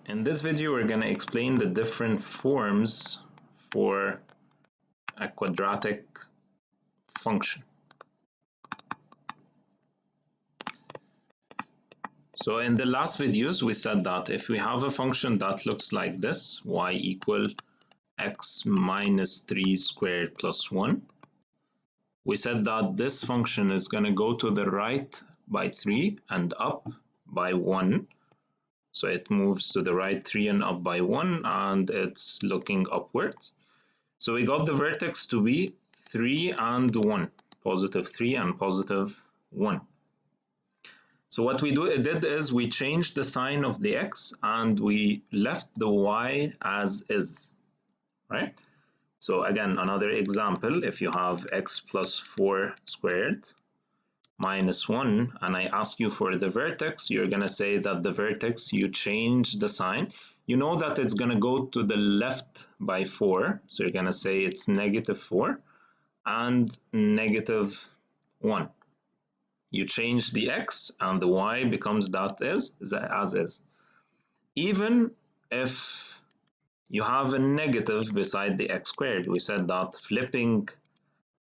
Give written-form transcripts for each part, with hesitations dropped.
In this video, we're going to explain the different forms for a quadratic function. So in the last videos, we said that if we have a function that looks like this, y equal x minus 3 squared plus 1, we said that this function is going to go to the right by 3 and up by 1. So it moves to the right 3 and up by 1, and it's looking upwards. So we got the vertex to be 3 and 1, positive 3 and positive 1. So what we did is we changed the sign of the x and we left the y as is, right? So again, another example, if you have x plus 4 squared minus 1, and I ask you for the vertex, you're going to say that the vertex, you change the sign. You know that it's going to go to the left by 4, so you're going to say it's negative 4 and negative 1. You change the x and the y becomes that is as is. Even if you have a negative beside the x squared, we said that flipping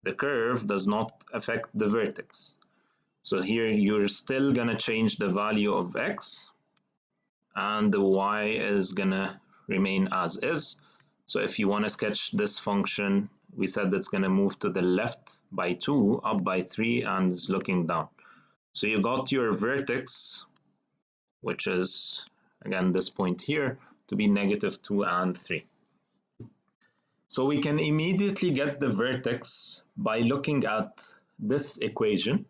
the curve does not affect the vertex. So here you're still going to change the value of x and the y is going to remain as is. So if you want to sketch this function, we said it's going to move to the left by 2, up by 3, and is looking down. So you got your vertex, which is, again, this point here, to be negative 2 and 3. So we can immediately get the vertex by looking at this equation.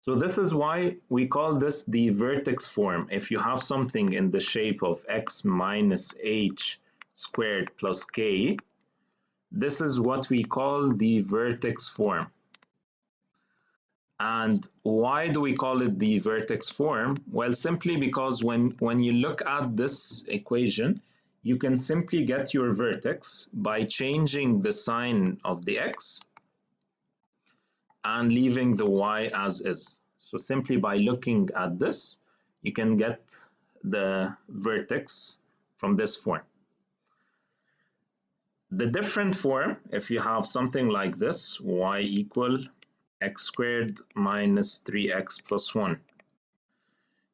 So this is why we call this the vertex form. If you have something in the shape of x minus h squared plus k, this is what we call the vertex form. And why do we call it the vertex form? Well, simply because when you look at this equation, you can simply get your vertex by changing the sign of the x and leaving the y as is. So simply by looking at this, you can get the vertex from this form. The different form, if you have something like this, y equal x squared minus 3x plus 1.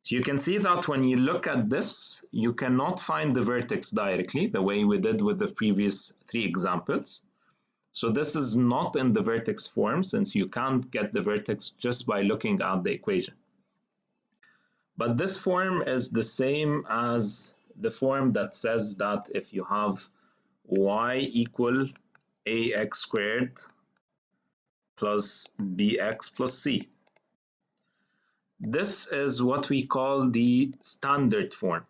So you can see that when you look at this, you cannot find the vertex directly, the way we did with the previous 3 examples. So this is not in the vertex form, since you can't get the vertex just by looking at the equation. But this form is the same as the form that says that if you have y equal ax squared plus bx plus c. This is what we call the standard form.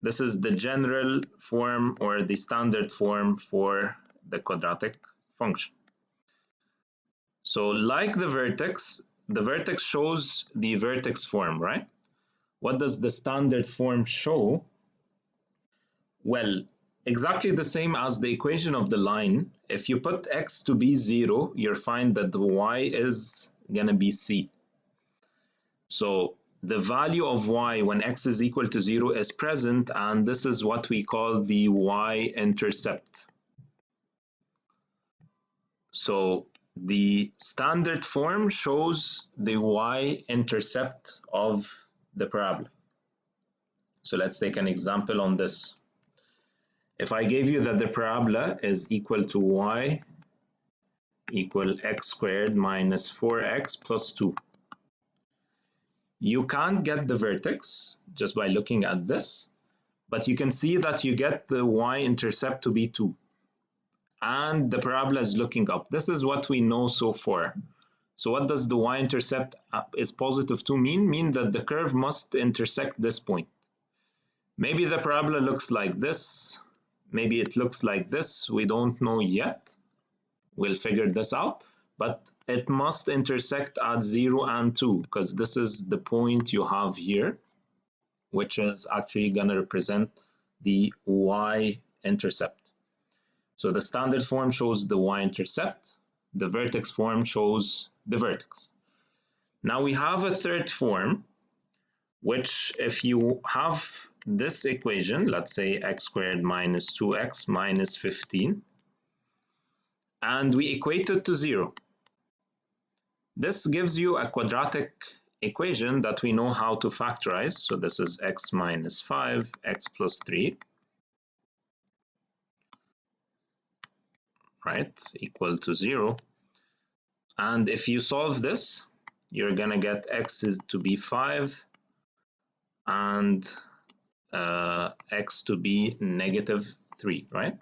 This is the general form or the standard form for the quadratic function. So like the vertex shows the vertex form, right? What does the standard form show? Well, exactly the same as the equation of the line. If you put x to be 0, you'll find that the y is going to be c. So the value of y when x is equal to 0 is present, and this is what we call the y-intercept. So the standard form shows the y-intercept of the parabola. So let's take an example on this. If I gave you that the parabola is equal to y equal x squared minus 4x plus 2, you can't get the vertex just by looking at this, but you can see that you get the y-intercept to be 2. And the parabola is looking up. This is what we know so far. So what does the y-intercept is positive 2 mean? Mean that the curve must intersect this point. Maybe the parabola looks like this. Maybe it looks like this. We don't know yet. We'll figure this out. But it must intersect at 0 and 2, because this is the point you have here, which is actually going to represent the y-intercept. So the standard form shows the y-intercept. The vertex form shows the vertex. Now we have a third form, which if you have this equation, let's say x squared minus 2x minus 15, and we equate it to 0, this gives you a quadratic equation that we know how to factorize. So this is x minus 5, x plus 3, right, equal to 0. And if you solve this, you're going to get x is to be 5 and x to be negative 3, right?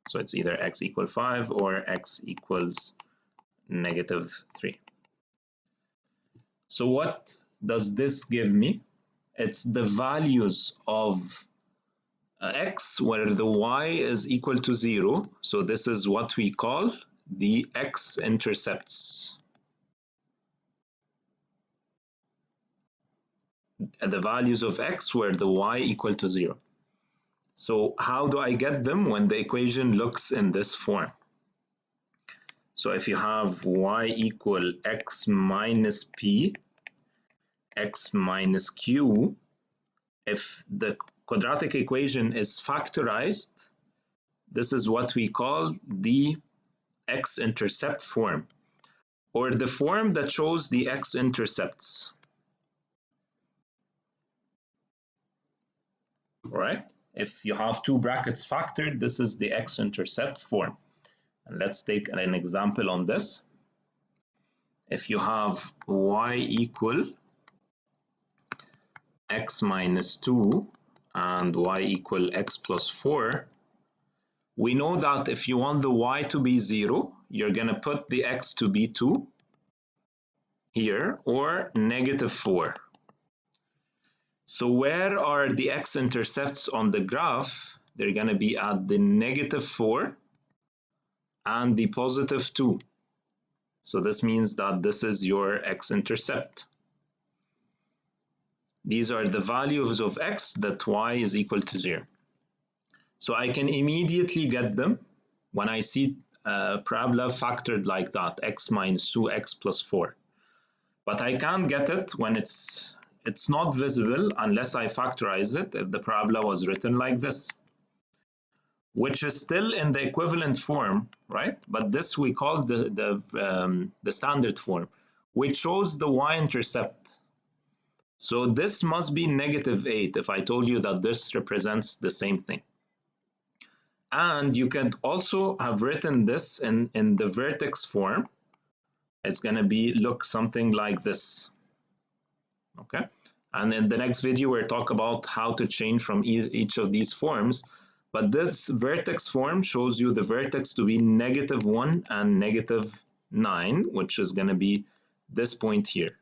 So it's either x equals 5 or x equals negative 3. So what does this give me? It's the values of x where the y is equal to 0. So this is what we call the x-intercepts. The values of x where the y equal to 0. So how do I get them when the equation looks in this form? So if you have y equal x minus p, x minus q, if the quadratic equation is factorized, this is what we call the x-intercept form, or the form that shows the x-intercepts. Right? If you have two brackets factored, this is the x-intercept form. And let's take an example on this. If you have y equal x minus 2 and y equal x plus 4, we know that if you want the y to be 0, you're going to put the x to be 2 here, or negative 4. So where are the x-intercepts on the graph? They're going to be at the negative 4 and the positive 2. So this means that this is your x-intercept. These are the values of x that y is equal to 0. So I can immediately get them when I see a parabola factored like that, x minus 2, x plus 4. But I can't get it when it's not visible unless I factorize it if the parabola was written like this, which is still in the equivalent form, right? But this we call the standard form, which shows the y-intercept. So this must be negative 8 if I told you that this represents the same thing. And you can also have written this in the vertex form. It's going to be look something like this. Okay. And in the next video, we'll talk about how to change from each of these forms. But this vertex form shows you the vertex to be negative 1 and negative 9, which is going to be this point here.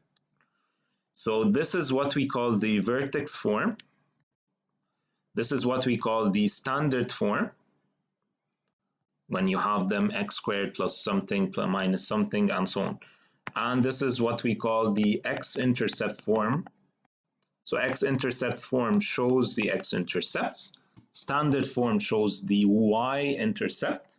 So this is what we call the vertex form. This is what we call the standard form, when you have them x squared plus something plus minus something and so on. And this is what we call the x-intercept form. So x-intercept form shows the x-intercepts. Standard form shows the y-intercept,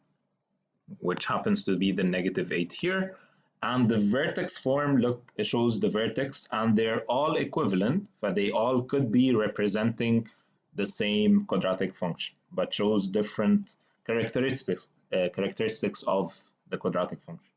which happens to be the negative 8 here. And the vertex form shows the vertex, and they're all equivalent, but they all could be representing the same quadratic function, but shows different characteristics of the quadratic function.